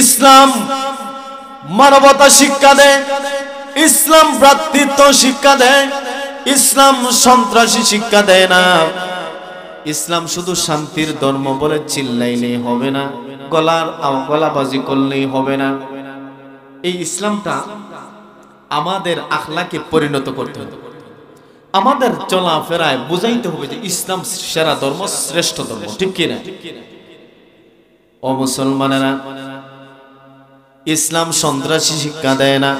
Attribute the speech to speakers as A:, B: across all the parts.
A: ইসলাম মানবতা শিক্ষা দেয়, ইসলাম ভ্রাতৃত্ব শিক্ষা দেয়, ইসলাম সন্ত্রাসী শিক্ষা দেয় না। ইসলাম শুধু শান্তির ধর্ম বলে চিল্লাইলেই হবে না, গলাবাজি করলেই হবে না। এই ইসলামটা আমাদের আখলাকে পরিণত করতে হবে, আমাদের চলাফেরায় বুঝাইতে হবে যে ইসলাম সেরা ধর্ম, শ্রেষ্ঠ ধর্ম, ঠিক কিনা? ও মুসলমানেরা, ইসলাম সন্ত্রাসী শিক্ষা দেয় না,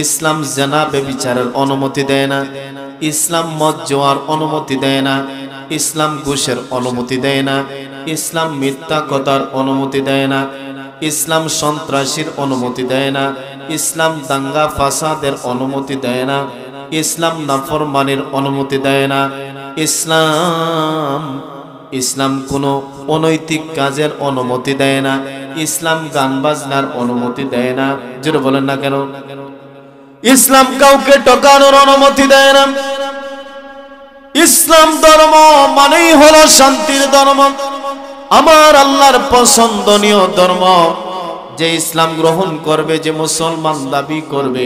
A: ইসলাম জেনা ব্যভিচারের অনুমতি দেয় না, ইসলাম মদ জোয়ার অনুমতি দেয় না, ইসলাম ঘুষের অনুমতি দেয় না, ইসলাম মিথ্যা কথার অনুমতি দেয় না, ইসলাম সন্ত্রাসীর অনুমতি দেয় না, ইসলাম দাঙ্গা ফাসাদের অনুমতি দেয় না, ইসলাম নাফরমানির অনুমতি দেয় না, ইসলাম কোনো অনৈতিক কাজের অনুমতি দেয় না, ইসলাম গান বাজনার অনুমতি দেয় না। জোরে বলেন না কেন? ইসলাম কাউকে ঠকানোর অনুমতি দেয় না। ইসলাম ধর্ম মানেই হলো শান্তির ধর্ম, আমার আল্লাহর পছন্দনীয় ধর্ম। যে ইসলাম গ্রহণ করবে, যে মুসলমান দাবি করবে,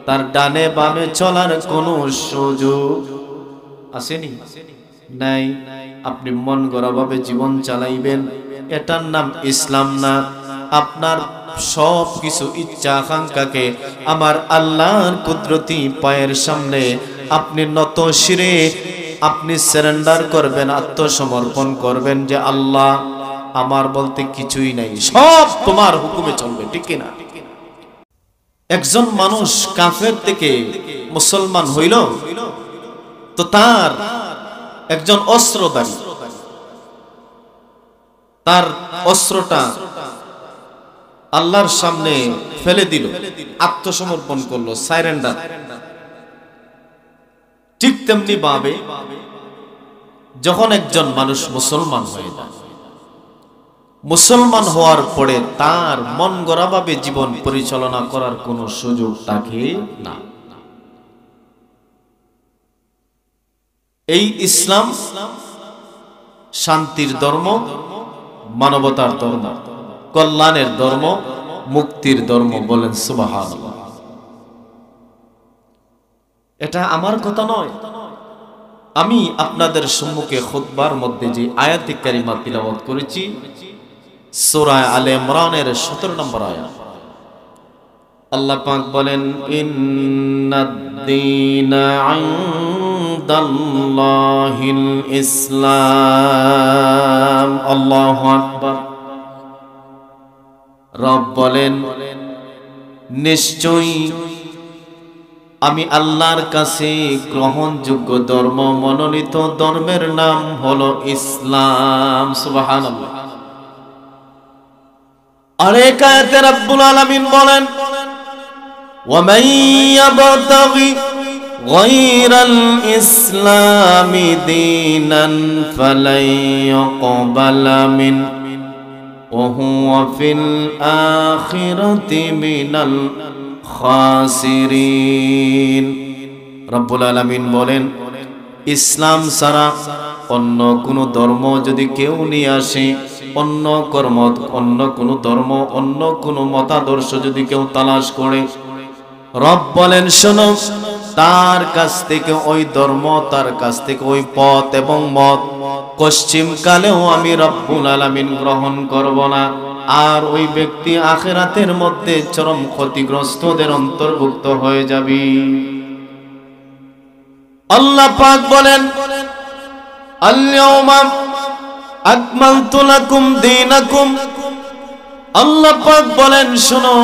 A: তার ডানে বামে চলার কোনো সুযোগ আসেনি, নাই। আপনি মন গড়া ভাবে জীবন চালাইবেন, এটার নাম ইসলাম না। আপনার সব কিছু ইচ্ছা আকাঙ্ক্ষাকে আমার আল্লাহর কুদরতি পায়ের সামনে আপনি নত শিরে আপনি সারেন্ডার করবেন, আত্মসমর্পণ করবেন যে আল্লাহ আমার বলতে কিছুই নাই, সব তোমার হুকুমে চলবে, ঠিক কিনা? একজন মানুষ কাফের থেকে মুসলমান হইল তো তার একজন অস্ত্রধারী, তার অস্ত্রটা আল্লাহর সামনে ফেলে দিল, আত্মসমর্পণ করলো, সারেন্ডার। ঠিক তেমনি ভাবে যখন একজন মানুষ মুসলমান হয়ে যায়, মুসলমান হওয়ার পরে তার মন গড়া ভাবে জীবন পরিচালনা করার কোনো সুযোগ থাকে না। এই ইসলাম শান্তির ধর্ম, মানবতার ধর্ম, কল্যাণের ধর্ম, মুক্তির ধর্ম। বলেন সুবহানাল্লাহ। এটা আমার কথা নয়, আমি আপনাদের সম্মুখে খুতবার মধ্যে যে আয়াতে কারিমা তিলাওয়াত করেছি, সূরা আলে ইমরানের 17 নম্বর আয়াত। আল্লাহ পাক বলেন, ইন্নাদ-দীনা ইনদাল্লাহিল ইসলাম। আল্লাহু আকবার। রব বলেন, নিশ্চয়ই আমি আল্লাহর কাছে গ্রহণযোগ্য ধর্ম, মনোনীত ধর্মের নাম হলো ইসলাম। সুবহানাল্লাহ। আরেক আয়াতে রব্বুল আলামিন বলেন, ওয়ামান ইয়াবতাগি গায়রাল ইসলামি দীনান ফালাই ইউকবালা মিন ওয়া হুয়া ফিল আখিরাতি মিনাল খাসিরিন। রব্বুল আলামিন বলেন, ইসলাম ছাড়া অন্য কোনো ধর্ম যদি কেউ নিয়ে আসে, অন্য কর্ম, অন্য কোনো ধর্ম, অন্য কোনো মতাদর্শ যদি কেউ তালাশ করে, রব বলেন শোনো, তার কাছ থেকে ওই ধর্ম, তার কাছ থেকে ওই পথ এবং মত পশ্চিম কালেও আমি রব্বুল আলামিন গ্রহণ করব না। আর ওই ব্যক্তি আখিরাতের মধ্যে চরম ক্ষতিগ্রস্তদের অন্তর্ভুক্ত হয়ে যাবে। আল্লাহ পাক বলেন, আল-ইয়াওমা আকমালতু লাকুম দীনাকুম। আল্লাহ পাক বলেন, শোনো,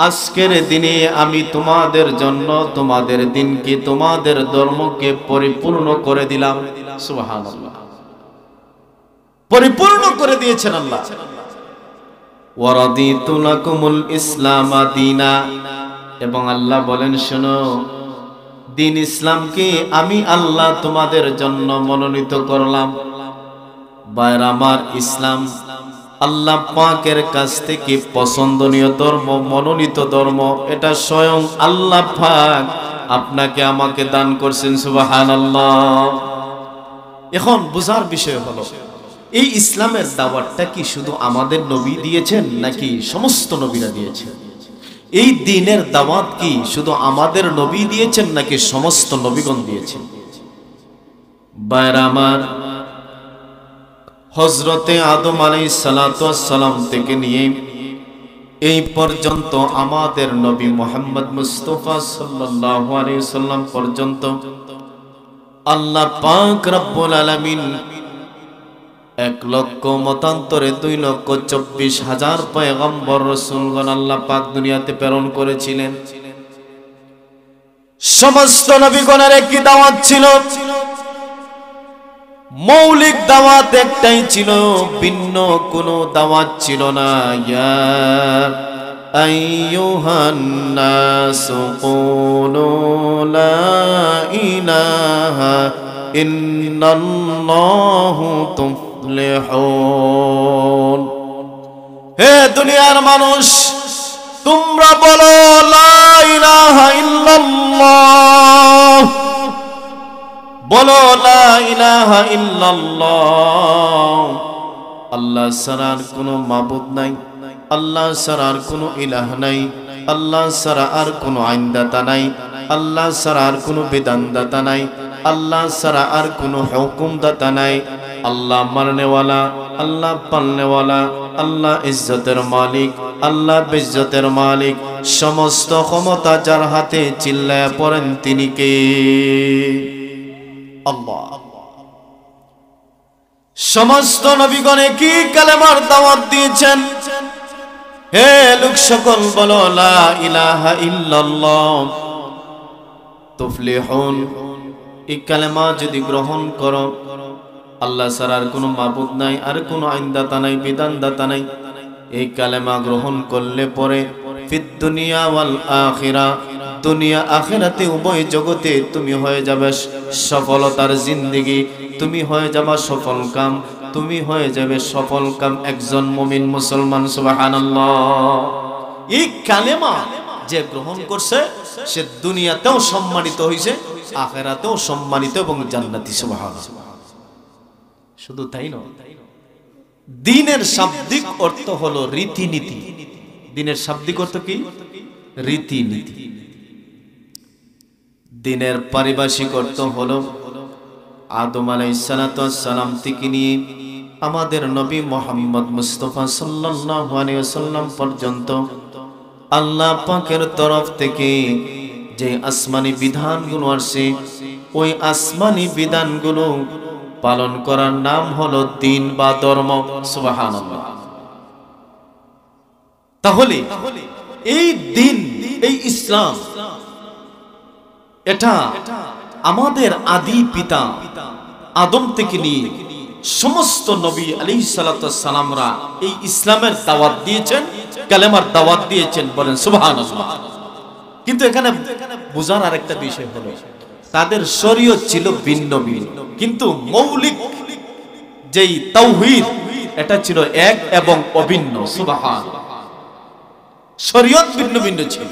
A: আজকের দিনে আমি তোমাদের জন্য তোমাদের দিনকে, তোমাদের ধর্মকে পরিপূর্ণ করে দিলাম। সুবহানাল্লাহ। পরিপূর্ণ করে দিয়েছেন আল্লাহ। ওয়ারাদিতু লাকুমুল ইসলামা দীনা। এবং আল্লাহ বলেন, শোনো, দিন ইসলামকে আমি আল্লাহ তোমাদের জন্য মনোনীত করলাম। ভাইরা আমার, ইসলাম আল্লাহ পাকের কাছ থেকে পছন্দনীয় ধর্ম, মনোনীত ধর্ম। এটা স্বয়ং আল্লাহ পাক আপনাকে আমাকে দান করছেন। সুবহানাল্লাহ। এখন বুঝার বিষয় হলো, এই ইসলামের দাওয়াতটা কি শুধু আমাদের নবী দিয়েছেন নাকি সমস্ত নবীরা দিয়েছেন? এই দ্বীনের দাওয়াত কি শুধু আমাদের নবী দিয়েছেন নাকি সমস্ত নবীগণ দিয়েছেন? ভাইরা আমার, হযরতে আদম আলাইহিস সালাতু ওয়াস সালাম থেকে নিয়ে এই পর্যন্ত আমাদের নবী মুহাম্মদ মুস্তাফা সাল্লাল্লাহু আলাইহি ওয়াসাল্লাম পর্যন্ত আল্লাহ পাক রব্বুল আলামিন 1,00,000 মতান্তরে 2,24,000 পয়গম্বর রাসূলগণ আল্লাহ পাক দুনিয়াতে প্রেরণ করেছিলেন। সমস্ত নবীগণের একই দাওয়াত ছিল, মৌলিক দাওয়াত একটাই ছিল, ভিন্ন কোনো দাওয়াত ছিল না। ইয়া আইয়ুহান নাসু কুলু লা ইলাহা ইল্লাল্লাহু তুফলিহুন। হে দুনিয়ার মানুষ, তোমরা বলো লা ইলাহা ইল্লাল্লাহ, বলো লা ইলাহা ইল্লাল্লাহ। আল্লাহ ছাড়া আর কোনো মাবুদ নাই, আল্লাহ ছাড়া আর কোনো ইলাহ নাই, আল্লাহ ছাড়া আর কোনো আইনদাতা নাই, আল্লাহ ছাড়া আর কোনো বিধানদাতা নাই, আল্লাহ ছাড়া আর কোনো হুকুমদাতা নাই। আল্লাহ মারনেওয়ালা, আল্লাহ পালনেওয়ালা, আল্লাহ ইজ্জতের মালিক, আল্লাহ বিজ্জতের মালিক। সমস্ত ক্ষমতা যার হাতে, চিল্লায়া পড়েন তিনি কে? আল্লাহ। সমস্ত নবীগণে কি কালেমার দাওয়াত দিয়েছেন? হে লোক সকল, বলো লা ইলাহা ইল্লাল্লাহ তুফলিহুন। এই কালেমা যদি গ্রহণ করো, আল্লাহ ছাড়া আর কোনো মাবুদ নাই, আর কোনো আইনদাতা নাই, বিধানদাতা নাই, এই কালেমা গ্রহণ করলে পরে ফিদ দুনিয়া ওয়াল আখিরা, দুনিয়া আখিরাতে উভয় জগতে তুমি হয়ে যাবে সফলতার জিন্দেগি, তুমি হয়ে যাবে সফল কাম, তুমি হয়ে যাবে সফল কাম একজন মুমিন মুসলমান। সুবহানাল্লাহ। এই কালেমা যে গ্রহণ করছে সে দুনিয়াতেও সম্মানিত হইছে, আখিরাতেও সম্মানিত এবং জান্নাতি। সুবহানাল্লাহ। শুধু তাই নয়, দ্বীনের শাব্দিক অর্থ হলো রীতিনীতি। দ্বীনের শাব্দিক অর্থ কি? রীতিনীতি। দ্বীনের পারিভাষিক অর্থ হলো আদম আলাইহিস সালাতু ওয়াস সালাম থেকে নিয়ে আমাদের নবী মুহাম্মদ মুস্তাফা সাল্লাল্লাহু আলাইহি ওয়াসাল্লাম পর্যন্ত আল্লাহ পাকের তরফ থেকে যে আসমানি বিধানগুলো আসে, ওই আসমানি বিধানগুলো পালন করার নাম হলো দ্বীন বা ধর্ম। সুবহানাল্লাহ। তাহলে এই দ্বীন, এই ইসলাম, এটা আমাদের আদি পিতা আদম থেকে নিয়ে সমস্ত নবী আলাইহিস সালাতু ওয়াস সালামরা এই ইসলামের দাওয়াত দিয়েছেন, কালেমার দাওয়াত দিয়েছেন। বলেন সুবহানাল্লাহ। কিন্তু এখানে বোঝার আরেকটা বিষয় হলো, তাদের শরীয়ত ছিল ভিন্ন ভিন্ন, কিন্তু মৌলিক যেই তাওহীদ এটা ছিল এক এবং অভিন্ন। সুবহানাল্লাহ। শরীয়ত ভিন্ন ভিন্ন ছিল।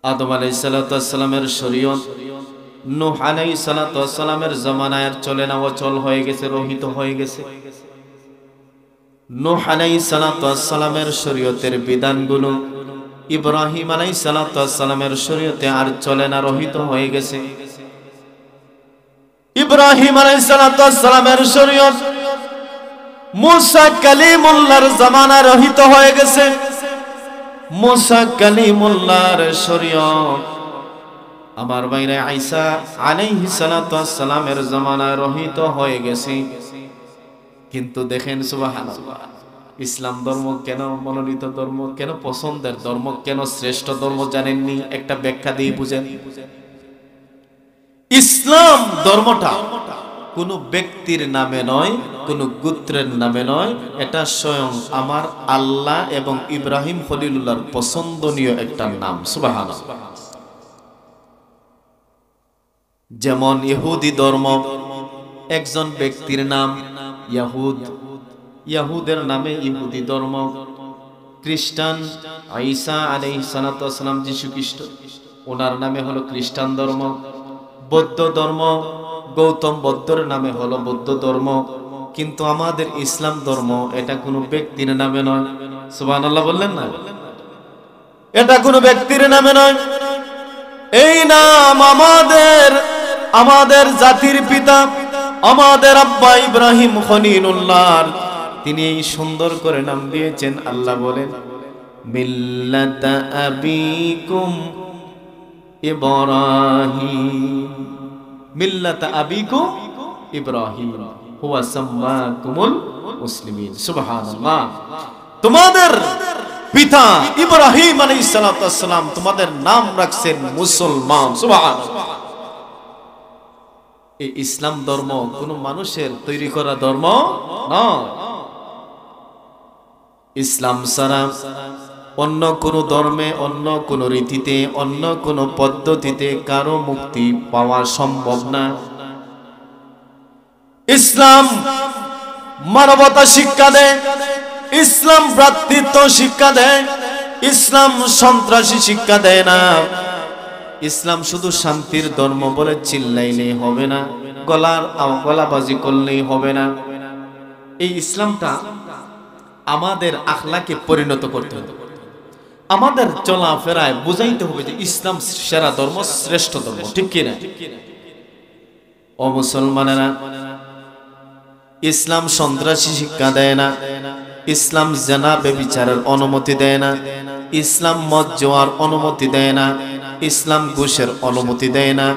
A: আদম আলাইহিস সালাতু ওয়াস সালামের শরীয়ত নূহ আলাইহিস সালাতু ওয়াস সালামের জামানায় চলে না, অচল হয়ে গেছে, রহিত হয়ে গেছে। নূহ আলাইহিস সালাতু ওয়াস সালামের শরীয়তের বিধানগুলো ইব্রাহিম আলাইহিস সালাতু ওয়াস সালামের শরীয়তে আর চলে না, রহিত হয়ে গেছে। ইব্রাহিম আলাইহিস সালাতু ওয়াস সালামের শরীয়ত মুসা কালিমুল্লাহর জামানায় রহিত হয়ে গেছে। মুসা কালিমুল্লাহর শরীয়ত আমার বাইরে ঈসা আলাইহিস সালাতু ওয়াস সালামের জামানায় রহিত হয়ে গেছে। কিন্তু দেখেন সুবহানাল্লাহ, ইসলাম ধর্ম কেন মনোনীত ধর্ম, কেন পছন্দের ধর্ম, কেন শ্রেষ্ঠ ধর্ম জানেননি? একটা ব্যাখ্যা দিয়ে বুঝেন। ইসলাম ধর্মটা কোন ব্যক্তির নামে নয়, কোন গোত্রের নামে নয়, এটা স্বয়ং আমার আল্লাহ এবং ইব্রাহিম খলিলুল্লাহর পছন্দনীয় একটা নাম। সুবহানাল্লাহ। যেমন ইহুদি ধর্ম, একজন ব্যক্তির নাম ইয়াহুদ, ইয়াহুদের নামে ইহুদি ধর্ম। খ্রিস্টান ঈসা আলাইহিস সালাতু ওয়াস সালাম, যীশু খ্রিস্ট, ওনার নামে হলো খ্রিস্টান ধর্ম। বৌদ্ধ ধর্ম গৌতম বুদ্ধের নামে হলো বৌদ্ধ ধর্ম, কিন্তু আমাদের ইসলাম ধর্ম এটা কোনো ব্যক্তির নামে নয়। সুবহানাল্লাহ বললেন না? এটা কোনো ব্যক্তির নামে নয়। এই নাম আমাদের জাতির পিতা, আমাদের আব্বা ইব্রাহিম খলিলুল্লাহ, তিনি এই সুন্দর করে নাম দিয়েছেন। আল্লাহ বলেন মিল্লাতা আবিকুম ইব্রাহিম, মিল্লাতা আবিকুম ইব্রাহিম হুয়া সাম্মাকুমুল মুসলিমিন। সুবহানাল্লাহ। তোমাদের পিতা ইব্রাহিম আলাইহিস সালাতু ওয়াস সালাম তোমাদের নাম রাখছেন মুসলমান। সুবহানাল্লাহ। এই ইসলাম ধর্ম কোন মানুষের তৈরি করা ধর্ম নয়। ইসলাম ছাড়া অন্য কোন ধর্মে, অন্য কোন রীতিতে, অন্য কোন পদ্ধতিতে কারো মুক্তি পাওয়া সম্ভব না। ইসলাম মানবতা শিক্ষা দেয়, ইসলাম ভ্রাতৃত্ব শিক্ষা দেয়, ইসলাম সন্ত্রাসী শিক্ষা দেয় না। ইসলাম শুধু শান্তির ধর্ম বলে চিল্লাইলেই হবে না, গলাবাজি করলেই হবে না। এই ইসলামটা আমাদের আখলাকে পরিণত করতে হবে, আমাদের চলাফেরায় বুঝাইতে হবে যে ইসলাম সেরা ধর্ম, শ্রেষ্ঠ ধর্ম। ঠিক কিনা? ও মুসলমানেরা, ইসলাম সন্ত্রাসী শিক্ষা দেয় না, ইসলাম জেনা ব্যভিচারের অনুমতি দেয় না, ইসলাম মদ জোয়ার অনুমতি দেয় না, ইসলাম ঘুষের অনুমতি দেয় না,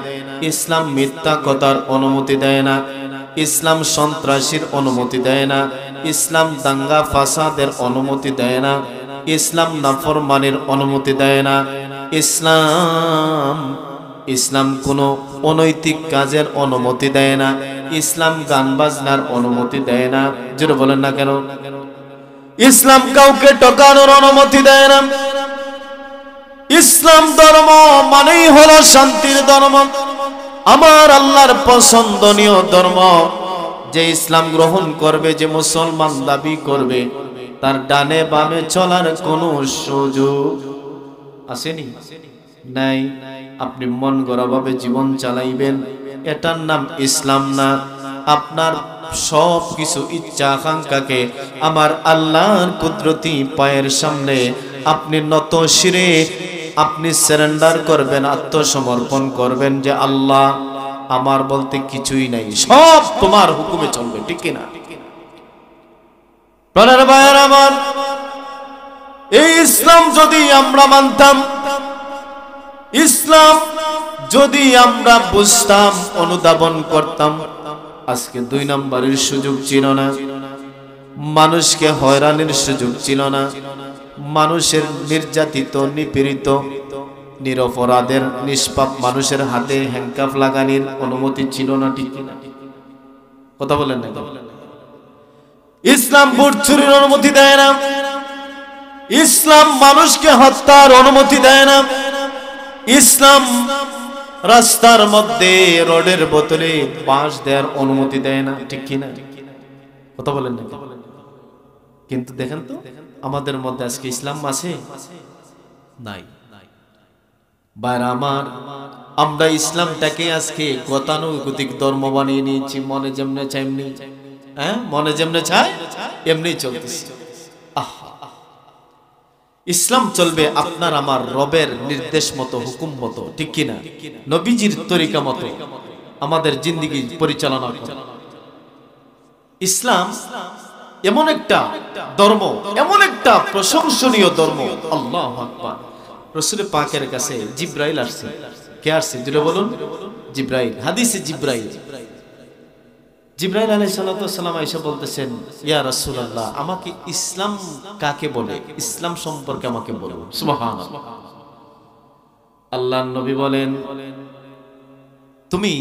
A: ইসলাম মিথ্যা কথার অনুমতি দেয় না, ইসলাম সন্ত্রাসীর অনুমতি দেয় না, ইসলাম দাঙ্গা ফাসাদের অনুমতি দেয় না, ইসলাম নাফরমানির অনুমতি দেয় না, ইসলাম কোনো অনৈতিক কাজের অনুমতি দেয় না, ইসলাম গান বাজনার অনুমতি দেয় না। যেটা বলেন না কেন? ইসলাম কাউকে ঠকানোর অনুমতি দেয় না। ইসলাম ধর্ম মানেই হলো শান্তির ধর্ম, আমার আল্লাহর পছন্দনীয় ধর্ম। যে ইসলাম গ্রহণ করবে, যে মুসলমান দাবি করবে, তার ডানে বামে চলার কোনো সুযোগ আসেনি, নাই। আপনি মন গড়া ভাবে জীবন চালাইবেন, এটার নাম ইসলাম না। আপনার সব কিছু ইচ্ছা আকাঙ্ক্ষাকে আমার আল্লাহর কুদরতি পায়ের সামনে আপনি নত শিরে আপনি সারেন্ডার করবেন, আত্মসমর্পণ করবেন যে আল্লাহ আমার বলতে কিছুই নাই, সব তোমার হুকুমে চলবে। ঠিক কিনা? প্রাণের ভাইয়ের আমার, এই ইসলাম যদি আমরা মানতাম, ইসলাম যদি আমরা বুঝতাম, অনুধাবন করতাম, আজকে 2 নম্বরের সুযোগ ছিল না, মানুষকে হয়রানির সুযোগ ছিল না, মানুষের নির্যাতিত নিপীড়িত নিরপরাধের নিষ্পাপ মানুষের হাতে হ্যান্ডকাফ লাগানোর অনুমতি ছিল না। ঠিক কিনা? কথা বলেন না? ইসলাম বুট চুরির অনুমতি দেয় না, ইসলাম মানুষকে হত্যার অনুমতি দেয় না, ইসলাম রাস্তার মধ্যে রোডের বোতলে বাঁশ দেওয়ার অনুমতি দেয় না। ঠিক কিনা? কথা বলেন না? কিন্তু দেখেন তো আমাদের মধ্যে আজকে ইসলাম আছে নাই। বাইরে আমার, আমরা ইসলামটাকে আজকে গতানুগতিক ধর্ম বানিয়ে নিয়েছি, মনে যেমনে চাই এমনি, মনে যেমনে চাই এমনি চলতেছে। ইসলাম চলবে আপনার আমার রবের নির্দেশ মতো, হুকুম মতো। ঠিক কিনা? নবীজির তরিকা মতো আমাদের জিন্দেগি পরিচালনা করে। ইসলাম এমন একটা ধর্ম, এমন একটা প্রশংসনীয় ধর্ম। আল্লাহু আকবার। রাসূল পাকের কাছে জিবরাইল আসছে। কে আসছে? জোরে বলুন। জিবরাইল। হাদিসে জিবরাইল আলাইহিস সালাতু ওয়াস সালাম এসে বলতেছেন, ইয়া রাসূলুল্লাহ, আমাকে ইসলাম কাকে বলে, ইসলাম সম্পর্কে আমাকে বলুন। সুবহানাল্লাহ। আল্লাহর নবী বলেন, তুমি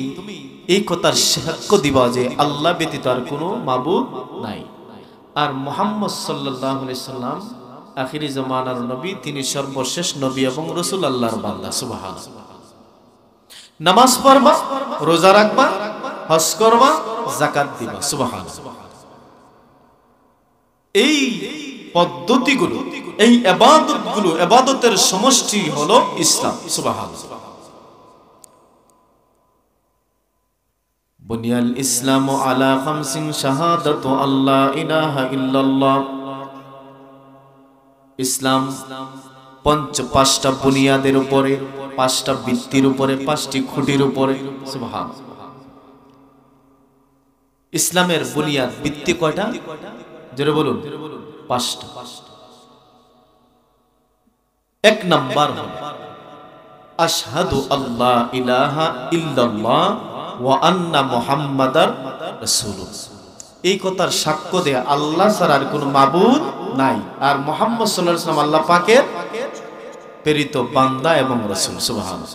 A: এই কথার সাক্ষ্য দিবা যে আল্লাহ ব্যতীত আর কোনো মাবুদ নাই, আর মুহাম্মদ সাল্লাল্লাহু আলাইহি সাল্লাম আখিরি জামানার নবী, তিনি সর্বশেষ নবী এবং রাসূল, আল্লাহর বান্দা। সুবহানাল্লাহ। নামাজ পড়বা, রোজা রাখবা, হজ করবা, যাকাত দিবা। সুবহানাল্লাহ। এই পদ্ধতিগুলো, এই ইবাদতগুলো, ইবাদতের সমষ্টি হলো ইসলাম। সুবহানাল্লাহ। বুনিয়াল ইসলামু আলা খামসিন শাহাদাতু আল্লা ইলাহা ইল্লাল্লাহ। ইসলাম পাঁচটা বুনিয়াদের উপরে, পাঁচটা ভিত্তির উপরে, পাঁচটি খুঁটির উপরে। সুবহানাল্লাহ। ইসলামের বুনিয়াদ ভিত্তি কয়টা? জোরে বলুন। পাঁচটা। এক নাম্বার হলো আশহাদু আল্লা ইলাহা ইল্লাল্লাহ ওয়া আন্না মুহাম্মাদার রাসূলুল্লাহ। এই কথার সাক্ষ্য দেয়া আল্লাহ ছাড়া আর কোনো মাবুদ নাই, আর মুহাম্মদ সাল্লাল্লাহু আলাইহি ওয়াসাল্লাম আল্লাহ পাকের প্রেরিত বান্দা এবং রাসূল। সুবহানাল্লাহ।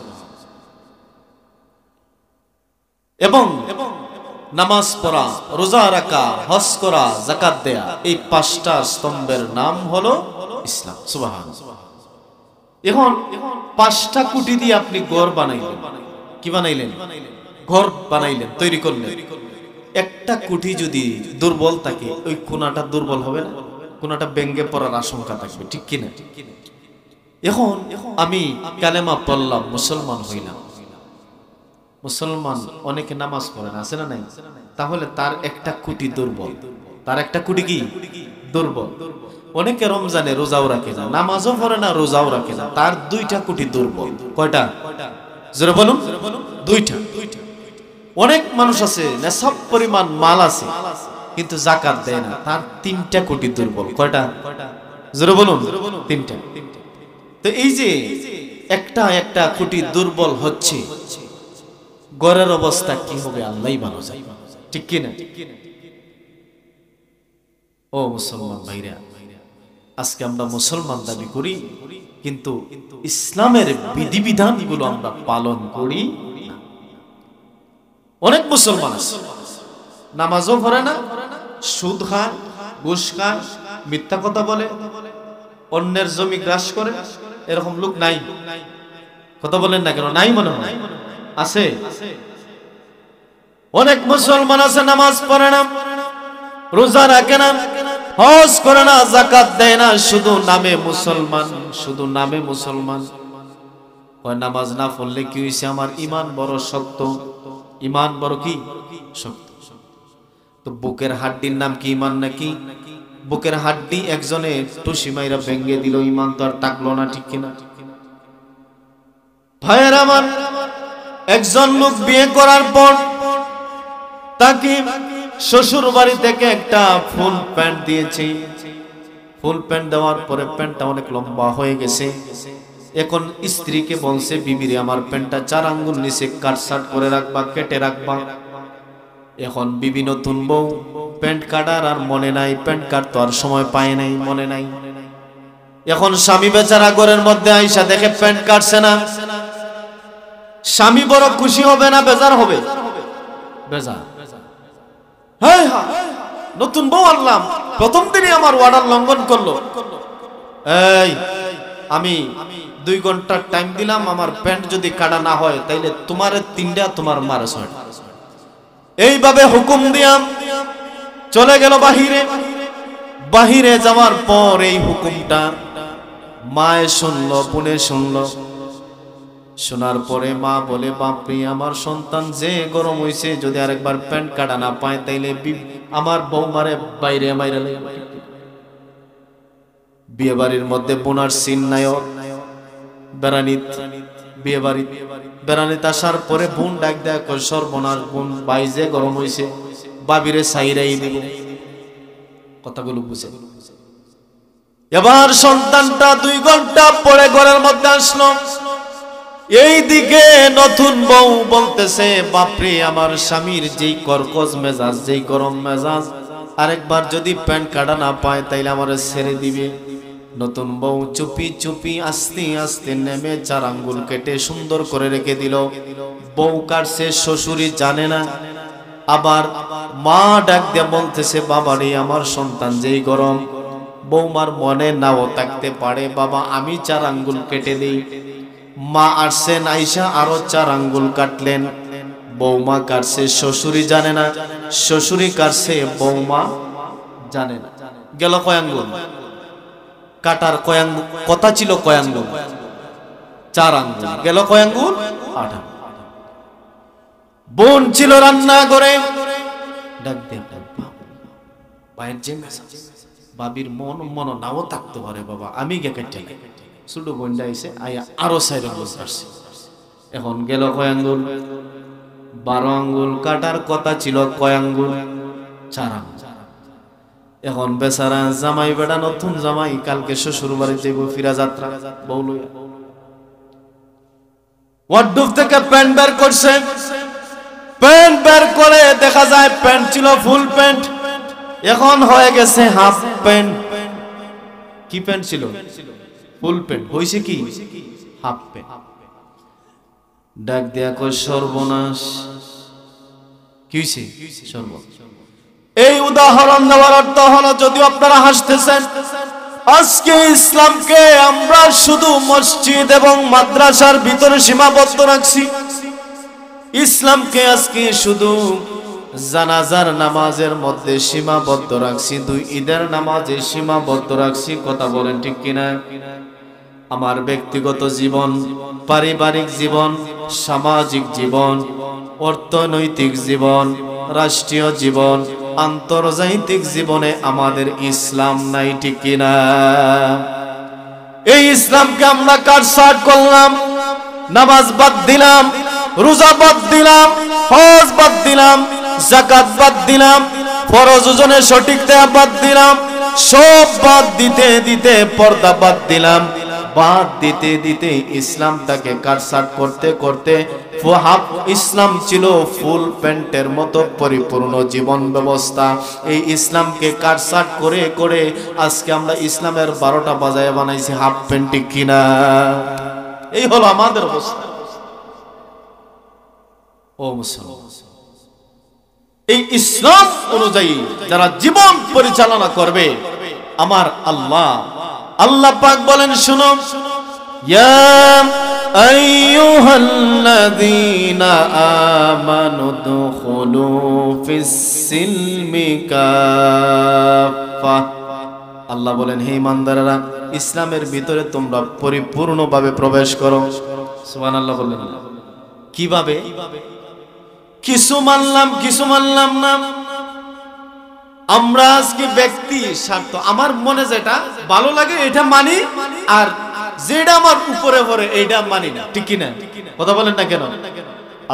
A: এবং নামাজ পড়া, রোজা রাখা, হজ করা, যাকাত দেয়া, এই পাঁচটা স্তম্ভের নাম হলো ইসলাম। সুবহানাল্লাহ। এখন পাঁচটা কুটি দিয়ে আপনি ঘর বানাইলেন। কি বানাইলেন? ঘর বানাইলেন, তৈরি করলেন। একটা কুটি যদি দুর্বল থাকে, ওই কোনাটা দুর্বল হবে না? কোনাটা ভেঙে পড়ার আশঙ্কা থাকবে, ঠিক কিনা? এখন আমি কালেমা পড়লাম, মুসলমান হইলাম। মুসলমান অনেকে নামাজ পড়ে না, আছে না নাই? তাহলে তার একটা কুটি দুর্বল। তার একটা কুটি কি দুর্বল। অনেকে রমজানে রোজাও রাখে না, নামাজও পড়ে না, রোজাও রাখে না, তার দুইটা কুটি দুর্বল। কয়টা? জোরে বলুন। দুইটা। অনেক মানুষ আছে নেশাব পরিমাণ মাল আছে কিন্তু যাকাত দেয় না, তার তিনটা কুটি দুর্বল। কয়টা? জোরে বলুন। তিনটা। তো এই যে একটা একটা কুটি দুর্বল হচ্ছে, ঘরের অবস্থা কি হবে আল্লাহই ভালো জানে, ঠিক কি না? ও মুসলমান ভাইরা, আজকে আমরা মুসলমান দাবি করি কিন্তু ইসলামের বিধিবিধানগুলো আমরা পালন করি না। অনেক মুসলমান আছে নামাজও পড়ে না, সুদ খায়, ঘুষ খায়, মিথ্যা কথা বলে, অন্যের জমি গ্রাস করে। এরকম লোক নাই? কথা বলেন না কেন? নাই মনে হয়? আছে। অনেক মুসলমান আছে নামাজ পড়ে না, রোজা রাখে না, হজ করে না, যাকাত দেয় না, শুধু নামে মুসলমান, শুধু নামে মুসলমান। ওই নামাজ না পড়লে কি হইছে? আমার ঈমান বড় শক্ত। ঈমান বড় কি শক্ত। তো বুকের হাড্ডির নাম কি ঈমান নাকি? বুকের হাড্ডি একজনে টুসি মাইরা ভেঙে দিল, ঈমান তো আর টাকলো না, ঠিক কিনা? ভাইয়ের আমার, একজন লোক বিয়ে করার পর তাকে শ্বশুর বাড়ি থেকে একটা ফুল প্যান্ট দিয়েছে। ফুল প্যান্ট দেওয়ার পরে প্যান্টটা অনেক লম্বা হয়ে গেছে। এখন স্ত্রীকে বলছে, বিবিরে আমার প্যান্টটা 4 আঙ্গুল নিচে কাটছাট করে রাখবা, কেটে রাখবা। এখন বিবি নতুন বউ, প্যান্ট কাটার আর মনে নাই, প্যান্ট কাটতো আর সময় পায় নাই, মনে নাই। এখন স্বামী বেচারা ঘরের মধ্যে আইসা দেখে প্যান্ট কাটছে না। স্বামী বড় খুশি হবে না বেজার হবে? বেজার। হ্যাঁ, নতুন বউ আনলাম, প্রথম দিনই আমার অর্ডার লঙ্ঘন করলো। এই, আমি 2 ঘন্টার টাইম দিলাম, আমার প্যান্ট যদি কাটা না হয় তাইলে তোমার 3টা, তোমার মারে 6টা। এইভাবে হুকুম দিয়াম চলে গেল বাহিরে। বাহিরে যাওয়ার পর এই হুকুমটা মায়ে শুনলো, বোনে শুনলো। শোনার পরে মা বলে, বাপরে, আমার সন্তান যে গরম হইছে, যদি আরেকবার প্যান্ট কাটা না পায় তাইলে আমার বউ মারে বাইরে মাইরা লাগবে। বিয়ে বাড়ির মধ্যে বোনার সিন নাই, বেড়ানিত বিয়ে বাড়ি বেড়ানিত আসার পরে বোন ডাক দেয়, সর্বনাশ বোন, ভাই যে গরম হইছে, বাবিরে সাইরাই দিব। কথাগুলো বুঝে। এবার সন্তানটা 2 ঘন্টা পরে ঘরের মধ্যে আসলো। এইদিকে নতুন বউ বলতেছে, বাপরে, আমার স্বামীর যেই কর্কশ মেজাজ, যেই গরম মেজাজ, আরেকবার যদি প্যান্ট কাটা না পায় তাইলে আমার ছেড়ে দিবে। নতুন বউ চুপি চুপি আস্তে আস্তে নেমে 4 আঙ্গুল কেটে সুন্দর করে রেখে দিল। বউ কাটছে, শ্বশুরি জানে না। আবার মা ডাক দিয়ে বলতেছে, বাবারে, আমার সন্তান যেই গরম। বৌমার মনে নাও থাকতে পারে, বাবা আমি 4 আঙ্গুল কেটে দেই। মা আসছেন, আইসা আরো 4 আঙ্গুল কাটলেন। বৌমা কাটছে, শ্বশুরি জানে না। শ্বশুরি কাটছে, বৌমা জানে না। গেল কয় আঙ্গুল? কাটার কয় আঙ্গুল কথা ছিল? কয় আঙ্গুল? 4 আঙ্গুল। গেল কয় আঙ্গুল? 8 আঙ্গুল। বোন ছিল রান্না করে, ডাক দিয়ে পায়ের যে বাবির মন মন নাও থাকতে পারে, বাবা আমি গে কেটে ছোট বোনটা আইসে আয়া আরো 4 আঙ্গুল কাটছে। এখন গেল কয় আঙ্গুল? 12 আঙ্গুল কাটার কথা ছিল, কয় আঙ্গুল? 4 আঙ্গুল। এখন বেচারা জামাই বেড়া, নতুন জামাই, কালকে শ্বশুর বাড়ি যাইব, ফিরা যাত্রা, বউ লইয়া ওয়ার্ডরোব থেকে প্যান্ট বের করছে। প্যান্ট বের করে দেখা যায় প্যান্ট ছিল ফুল প্যান্ট, এখন হয়ে গেছে হাফ প্যান্ট। কি প্যান্ট ছিল? ফুল প্যান্ট, হইছে কি হাফ প্যান্ট। ডাক দিয়া কই সর্বনাশ। কি হইছে? সর্বনাশ। এই উদাহরণ দেওয়ার অর্থ হলো, যদিও আপনারা হাসতেছেন, আজকে ইসলামকে আমরা শুধু মসজিদ এবং মাদ্রাসার ভিতরে সীমাবদ্ধ রাখছি। ইসলামকে আজকে শুধু জানাজার নামাজের মধ্যে সীমাবদ্ধ রাখছি, 2 ঈদের নামাজে সীমাবদ্ধ রাখছি। কথা বলেন ঠিক কিনা? আমার ব্যক্তিগত জীবন, পারিবারিক জীবন, সামাজিক জীবন, অর্থনৈতিক জীবন, রাষ্ট্রীয় জীবন, আন্তর্জাতিক জীবনে আমাদের ইসলাম নাই, ঠিক কিনা? এই ইসলামকে আমরা কাটছাঁট করলাম, নামাজ বাদ দিলাম, রোজা বাদ দিলাম, হজ বাদ দিলাম, যাকাত বাদ দিলাম, ফরজ ওজনে সঠিক দেয়া বাদ দিলাম, সব বাদ দিতে দিতে পর্দা বাদ দিলাম, বাদ দিতে দিতে ইসলামটাকে কাটছাঁট করতে করতে ইসলাম ছিল ফুল প্যান্টের মতো পরিপূর্ণ জীবন ব্যবস্থা। এই ইসলামকে কাটছাঁট করে করে আজকে আমরা ইসলামের 12টা বাজায় বানাইছি হাফ প্যান্ট, ঠিক কিনা? এই হলো আমাদের অবস্থা। ও মুসলমান, এই ইসলাম অনুযায়ী যারা জীবন পরিচালনা করবে, আমার আল্লাহ পাক বলেন, শুনো, ইয়া আইয়ুহাল্লাযীনা আমানু দুখুলু ফিস-সিলমি কাফা। আল্লাহ বলেন, হে ঈমানদাররা, ইসলামের ভিতরে তোমরা পরিপূর্ণভাবে প্রবেশ করো। সুবহানাল্লাহ বলেন। কিভাবে? কিছু মানলাম না। আমরা আজকে ব্যক্তি স্বার্থ, আমার মনে যেটা ভালো লাগে এটা মানি, আর যেটা আমার উপরে পড়ে এটা মানি না, ঠিক কিনা? কথা বলেন না কেন?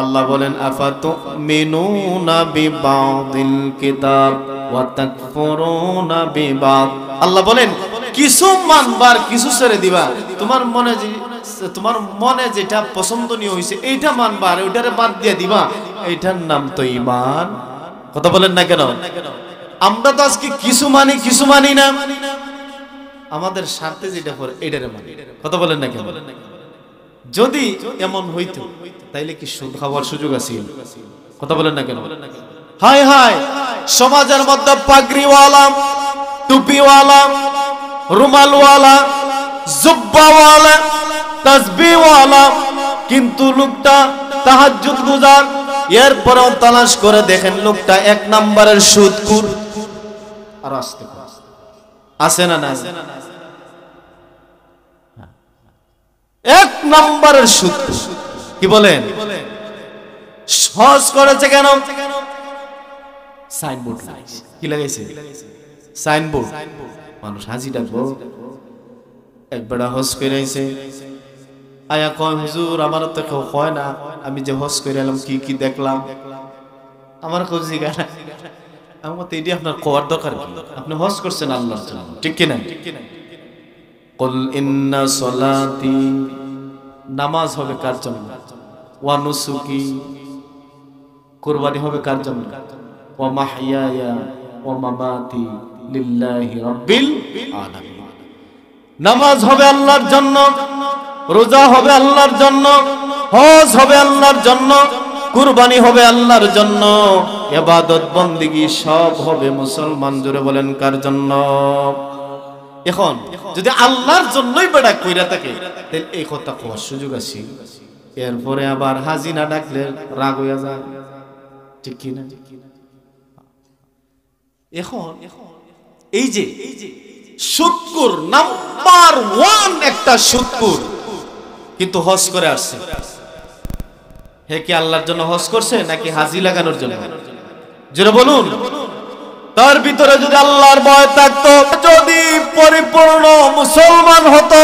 A: আল্লাহ বলেন, আফাতুমিনুনা বিবাদিল কিতাব ওয়া তাকফুরুনা বিবাদ। আল্লাহ বলেন, কিছু মানবার কিছু ছেড়ে দিবা। তোমার মনে যেটা পছন্দনীয় হইছে এইটা মানবা, আর ওইটারে বাদ দিয়ে দিবা, এইটার নাম তো ঈমান। কথা বলেন না কেন? আমরা তো আজকে কিছু মানি না, আমাদের স্বার্থে যেটা পড়ে এইটারে মানি। কথা বলেন না কেন? যদি এমন হইতো তাইলে কি সুদ খাওয়ার সুযোগ আছে? কথা বলেন না কেন? হায় হায়, সমাজের মধ্যে পাগড়িওয়ালা, টুপিওয়ালা, রুমালওয়ালা, জুব্বাওয়ালা, তাসবিহওয়ালা, কিন্তু লোকটা তাহাজ্জুদ গুজার, এরপরেও তালাশ করে দেখেন লোকটা 1 নম্বরের সুদখোর। আর আসতে আছে না? 1 নম্বরের সুদখোর। কি বলেন? হজ করেছে কেন? সাইনবোর্ড কি লাগাইছে? সাইনবোর্ড। মানুষ হাজি ডাকবো। একবার হজ করে আইছে, আয়া কয়, হুজুর আমার তো কেউ হয় না, আমি যে হজ করে এলাম কি কি দেখলাম, আমার কেউ জিজ্ঞাসা না। আমার মতে এটি আপনার কোয়ার দরকার কি? আপনি হজ করছেন আল্লাহর জন্য, ঠিক কিনা? কুল ইন্না সলাতি, নামাজ হবে কার জন্য? ওয়া নুসুকি, কুরবানি হবে কার জন্য? ওয়া মাহইয়ায়া ওয়া মামাতি লিল্লাহি রাব্বিল আলামিন। নামাজ হবে আল্লাহর জন্য, রোজা হবে আল্লাহর জন্য, হজ হবে আল্লাহর জন্য, কুরবানি হবে আল্লাহর জন্য, ইবাদত বন্দেগী সব হবে মুসলমান জুড়ে বলেন কার জন্য? এখন যদি আল্লাহর জন্যই বেড়া কইরা থাকে তাহলে এই কথা কোয়ার সুযোগ আছে? এরপরে আবার হাজি না ডাকলে রাগ হইয়া যায়, ঠিক কি না? এখন এই যে সুদখোর নাম্বার 1 একটা সুদখোর, কিন্তু হজ করে আসছে, হে কি আল্লাহর জন্য হজ করছে নাকি হাজি লাগানোর জন্য? জোরে বলুন। তার ভিতরে যদি আল্লাহর ভয় থাকতো, যদি পরিপূর্ণ মুসলমান হতো,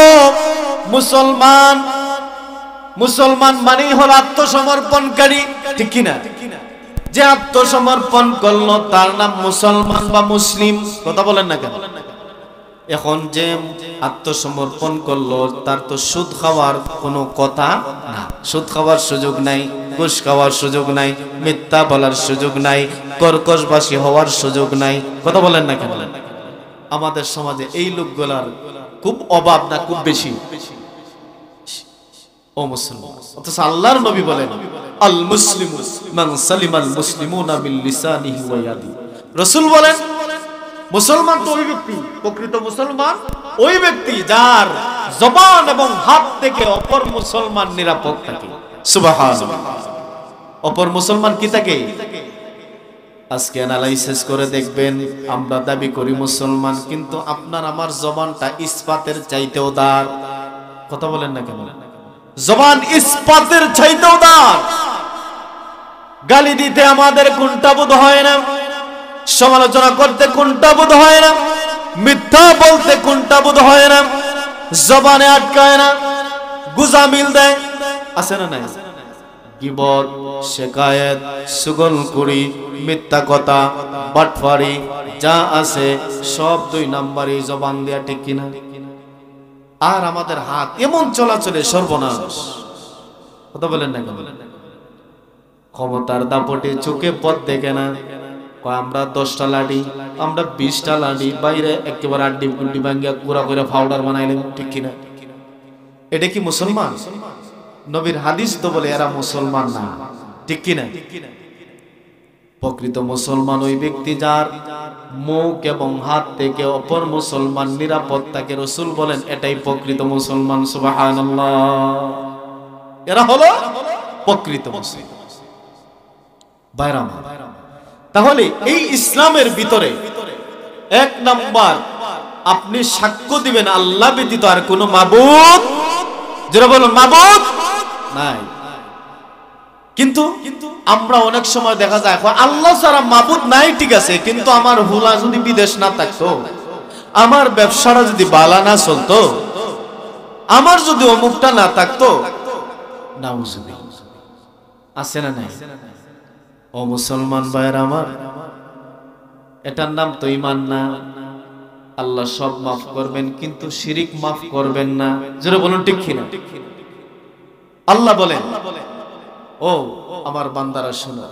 A: মুসলমান মানেই হল আত্মসমর্পণকারী, ঠিক কিনা? যে আত্মসমর্পণ করলো তার নাম মুসলমান বা মুসলিম। কথা বলেন না কেন? এখন যে আত্মসমর্পণ করলো তার তো সুদ খাওয়ার কোনো কথা না, সুদ খাওয়ার সুযোগ নাই, ঘুষ খাওয়ার সুযোগ নাই, মিথ্যা বলার সুযোগ নাই, কর্কশবাসী হওয়ার সুযোগ নাই। কথা বলেন না কেন? আমাদের সমাজে এই লোকগুলার খুব অভাব না খুব বেশি? ও মুসলমান, অথচ আল্লাহর নবী বলেন আল মুসলিমু মান সালিমাল মুসলিমুনা মিন লিসানিহি ওয়া ইয়াদিহি। রাসূল বলেন মুসলমান তো ওই ব্যক্তি, প্রকৃত মুসলমান ওই ব্যক্তি যার জবান এবং হাত থেকে অপর মুসলমান নিরাপদ থাকে। সুবহানাল্লাহ। অপর মুসলমান কি থাকে? আজকে অ্যানালাইসিস করে দেখবেন, আমরা দাবি করি মুসলমান, কিন্তু আপনার আমার জবানটা ইস্পাতের চাইতেও দার। কথা বলেন না কেন? জবান ইস্পাতের চাইতেও দার। গালি দিতে আমাদের কোনটা বোধ হয় না, সমালোচনা করতে কোনটা বোধ হয় না, মিথ্যা বলতে কোনটা বোধ হয় না, জবানে আটকায় না, গুজামিল দেয়, আছে না নাই? গীবত, শিকায়েত, চুগলখড়ি, মিথ্যা কথা, বাটফারি যা আছে সব 2 নাম্বারে জবান দেয়া, ঠিক কিনা? আর আমাদের হাত এমন চলাচলে সর্বনাশ। কথা বলেন না কেন? ক্ষমতার দাপটে চোখে পথ দেখে না, আমরা 10টা লাঠি, আমরা 20টা লাঠি, বাইরে একেবারে আড্ডি গুড্ডি ভাঙ্গিয়া কুড়া করে পাউডার বানাইলেন, ঠিক কিনা? এটা কি মুসলমান? নবীর হাদিস তো বলে এরা মুসলমান না, ঠিক কিনা? প্রকৃত মুসলমান ওই ব্যক্তি যার মুখ এবং হাত থেকে অপর মুসলমান নিরাপদ থাকে। রাসূল বলেন এটাই প্রকৃত মুসলমান। সুবহানাল্লাহ। এরা হলো প্রকৃত মুসলমান। বাইরাম। তাহলে এই ইসলামের ভিতরে 1 নাম্বার আপনি সাক্ষ্য দিবেন আল্লাহ ব্যতীত আর কোনো মাবুদ, যারা বলেন মাবুদ নাই। কিন্তু আমরা অনেক সময় দেখা যায় আল্লাহ ছাড়া মাবুদ নাই, ঠিক আছে, কিন্তু আমার হুলা যদি বিদেশ না থাকতো, আমার ব্যবসাটা যদি বালা না চলতো, আমার যদি অমুকটা না থাকতো, নাউজুবিল্লাহ, আছে না নাই? ও মুসলমান ভাইরা আমার, এটার নাম তো ঈমান না। আল্লাহ সব মাফ করবেন কিন্তু শিরিক মাফ করবেন না। যারা বলুন ঠিক কিনা? আল্লাহ বলেন ও আমার বান্দারা শোনো,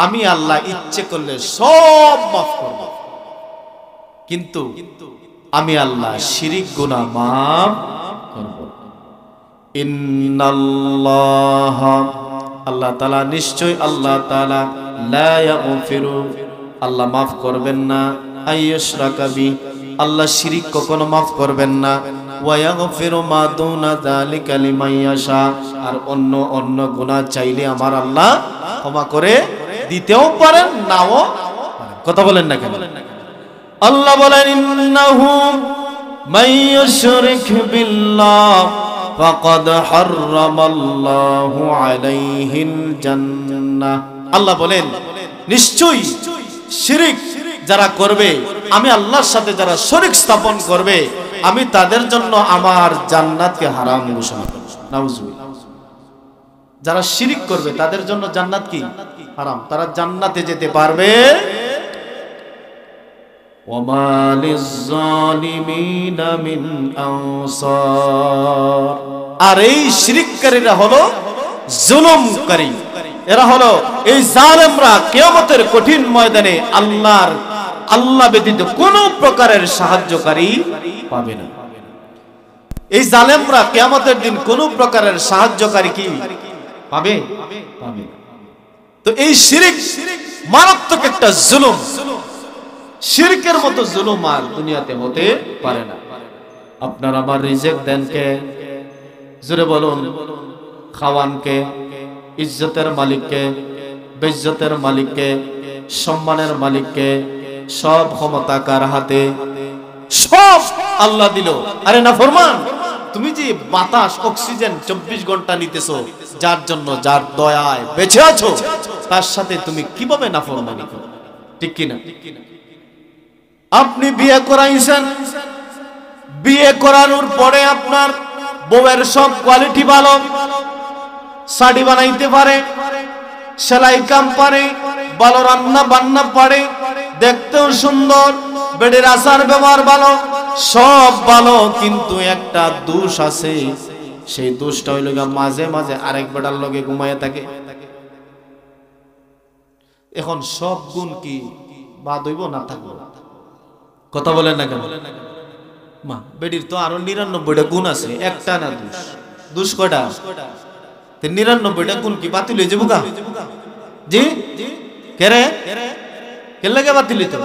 A: আমি আল্লাহ ইচ্ছে করলে সব মাফ করব, কিন্তু আমি আল্লাহ শিরিক গুনাহ মাফ করব। ইন্নাল্লাহ, আল্লাহ তাআলা, নিশ্চয় আল্লাহ তাআলা, লা ইয়াগফিরু, আল্লাহ মাফ করবেন না, আইয়ুশরাকা বি, আল্লাহ শিরিক কখনো মাফ করবেন না, ওয়া ইয়াগফিরু মা দুনা যালিকা লিমান ইয়াশা, আর অন্য গুনাহ চাইলে আমার আল্লাহ ক্ষমা করে দিতেও পারেন, নাও পারেন। কথা বলেন না কেন? আল্লাহ বলেন ইন্নাহু মাইয়ুশরিক বিল্লাহ ফাকাদ হারামাল্লাহু আলাইহিল জান্নাহ। আল্লাহ বলেন নিশ্চয়ই শিরিক যারা করবে, আমি আল্লাহর সাথে যারা শরীক স্থাপন করবে, আমি তাদের জন্য আমার জান্নাতকে হারাম ঘোষণা করব। নাউজুবিল্লাহ। যারা শিরিক করবে তাদের জন্য জান্নাত কি হারাম, তারা জান্নাতে যেতে পারবে। ওয়ামা লিয-যালিমিনা মিন আনসার, আর এই শিরিককারীরা হলো জুলুমকারী, এরা হলো এই জালেমরা কিয়ামতের কঠিন ময়দানে আল্লাহ ব্যতীত কোনো প্রকারের সাহায্যকারী পাবে না। এই জালেমরা কিয়ামতের দিন কোনো প্রকারের সাহায্যকারী কি পাবে? পাবে। তো এই শিরিক মারাত্মক একটা জুলুম, শিরকের মতো জুলুম আর দুনিয়াতে হতে পারে না। আপনার আমার রিজিক দেন কে? জোরে বলুন। খাওয়ান কে? ইজ্জতের মালিককে, বেইজ্জতের মালিককে, সম্মানের মালিককে, সব ক্ষমতা কার হাতে? সব আল্লাহ দিল। আরে না ফরমান, তুমি যে বাতাস অক্সিজেন 24 ঘন্টা নিতেছো, যার জন্য যার দয়ায় বেঁচে আছো তার সাথে তুমি কিভাবে নাফরমানি করো? ঠিক কি না? আপনি বিয়ে করাইছেন, বিয়ে করানোর পরে আপনার বউয়ের সব কোয়ালিটি ভালো, শাড়ি বানাইতে পারে, সেলাই কাম পারে, ভালো রান্না বান্না পারে, দেখতেও সুন্দর, বেডের আচার ব্যবহার ভালো, সব ভালো, কিন্তু একটা দোষ আছে। সেই দোষটা হইল মাঝে মাঝে আরেক বেটার লগে ঘুমায় থাকে। এখন সব গুণ কি বাদ হইব না থাকবো? কথা বলেন না কেন? মা বেডির তো আরো ৯৯টা গুণ আছে, একটা না দোষ। দোষ কয়টা? ৯৯টা গুণ কি বাতিল হয়ে যাবো? জি কেরে কে লাগে বাতিল হইতে?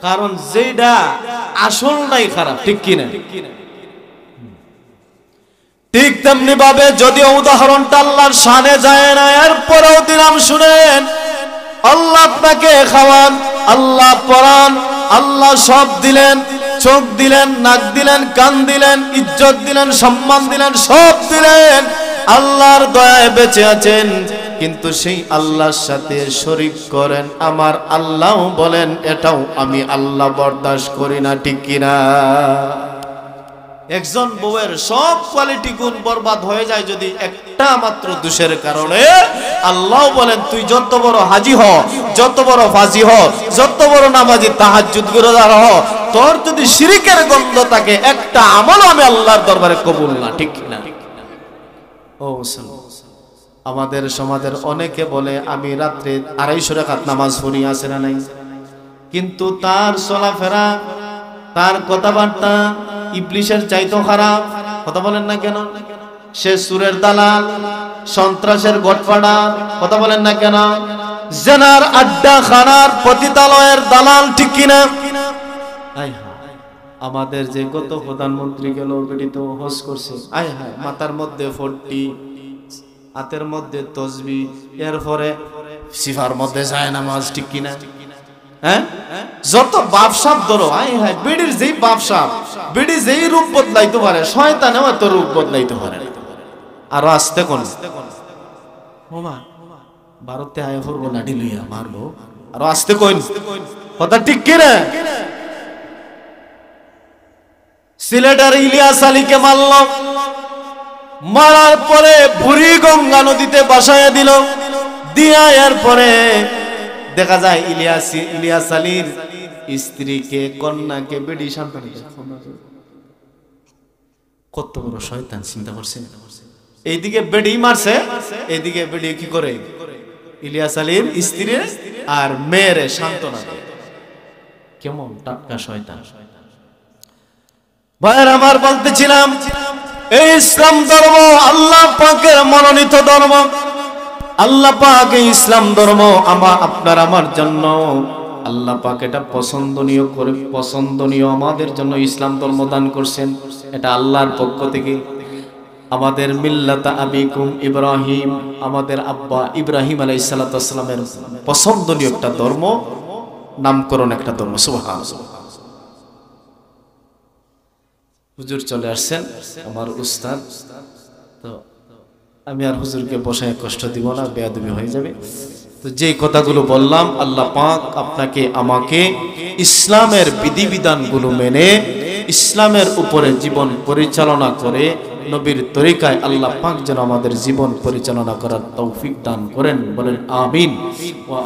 A: কারণ যেটা আসলটাই খারাপ। ঠিক কিনা? ঠিক তেমনি ভাবে যদিও উদাহরণটা আল্লাহর শানে যায় না, এরপরেও দিলাম শুনেন। আল্লাহ আপনাকে খাওয়ান, আল্লাহ পরান, আল্লাহ সব দিলেন, চোখ দিলেন, নাক দিলেন, কান দিলেন, ইজ্জত দিলেন, সম্মান দিলেন, সব দিলেন, আল্লাহর দয়ায় বেঁচে আছেন, কিন্তু সেই আল্লাহর সাথে শরীক করেন। আমার আল্লাহ বলেন এটাও আমি আল্লাহ বরদাস্ত করি না। ঠিক কিনা? একজন বউয়ের সব কোয়ালিটি গুণ বরবাদ হয়ে যায় যদি একটা মাত্র দোষের কারণে। আল্লাহ বলেন তুই যত বড় হাজি হ, যত বড় ফাজি হ, যত বড় নামাজি তাহাজ্জুদ গুরুদার হ, তোর যদি শিরকের গন্ধ থাকে একটা আমলও আমি আল্লাহর দরবারে কবুল না। ঠিক না? ও আমাদের সমাজের অনেকে বলে আমি রাত্রে ২৫০ রাকাত নামাজ পড়ি, আছে না নাই? কিন্তু তার চলাফেরা, তার কথাবার্তা ইবলিশের চাইতো খারাপ। কথা বলেন না কেন? সে সুরের দালাল, সন্ত্রাসের গটফাড়া। কথা বলেন না কেন? জেনার আড্ডা খানার পতিতালয়ের দালাল। ঠিক কিনা? আমাদের যে গত প্রধানমন্ত্রী গেল, বেটি তো হজ করছে, আয় হায়, মাথার মধ্যে 40, হাতের মধ্যে তসবি, এরপরে সিফার মধ্যে যায় নামাজ। ঠিক কিনা? হ্যাঁ, যত বাপসাপ ধরো, আয় হায়, বেডির যেই বাপসাপ, বেডি যেই রূপ বদলাইতে পারে, শয়তানেও এত রূপ বদলাইতে পারে। আর আসতে কোন ওমা ভারতে আয় করবো, লাঠি লইয়া মারবো, আর আসতে কইন। কথা ঠিক কিনা? সিলেটের ইলিয়াস আলীকে মারল, মারার পরে বুড়ি গঙ্গা নদীতে বাসায় দিল, দিয়া এরপরে দেখা যায় ইলিয়াস আলীর স্ত্রীকে, কন্যাকে বেডি সন্তান। কত বড় শয়তান, চিন্তা করছে? এইদিকে বেডি মারছে, এইদিকে বেডি কি করে ইলিয়াস আলীর স্ত্রী আর মেয়ের সান্ত্বনা দেয়। কেমন টাটকা শয়তান! ভাইয়ের আমার, বলতেছিলাম এই ইসলাম ধর্ম আল্লাহ পাকের মনোনীত ধর্ম। আল্লাহ পাক এই ইসলাম ধর্ম আপনার আমার জন্য আল্লাহ পাক এটা পছন্দনীয় করে, পছন্দনীয় আমাদের জন্য ইসলাম ধর্ম দান করছেন। এটা আল্লাহর পক্ষ থেকে। আমাদের মিল্লাতা আবিকুম ইব্রাহিম, আমাদের আব্বা ইব্রাহিম আলাইহিস সালাতু ওয়াস সালামের পছন্দনীয় একটা ধর্ম, নামকরণ একটা ধর্ম। সুবহানাল্লাহ। হুজুর চলে আসছেন, আমার উস্তাদ। তো আমি আর হুজুরকে বসায় কষ্ট দিব না, বেয়াদবি হয়ে যাবে। তো যে কথাগুলো বললাম, আল্লাহ পাক আপনাকে আমাকে ইসলামের বিধিবিধানগুলো মেনে ইসলামের উপরে জীবন পরিচালনা করে নবীর তরিকায় আল্লাহ পাক যেন আমাদের জীবন পরিচালনা করার তৌফিক দান করেন। বলেন আমিন। ওয়া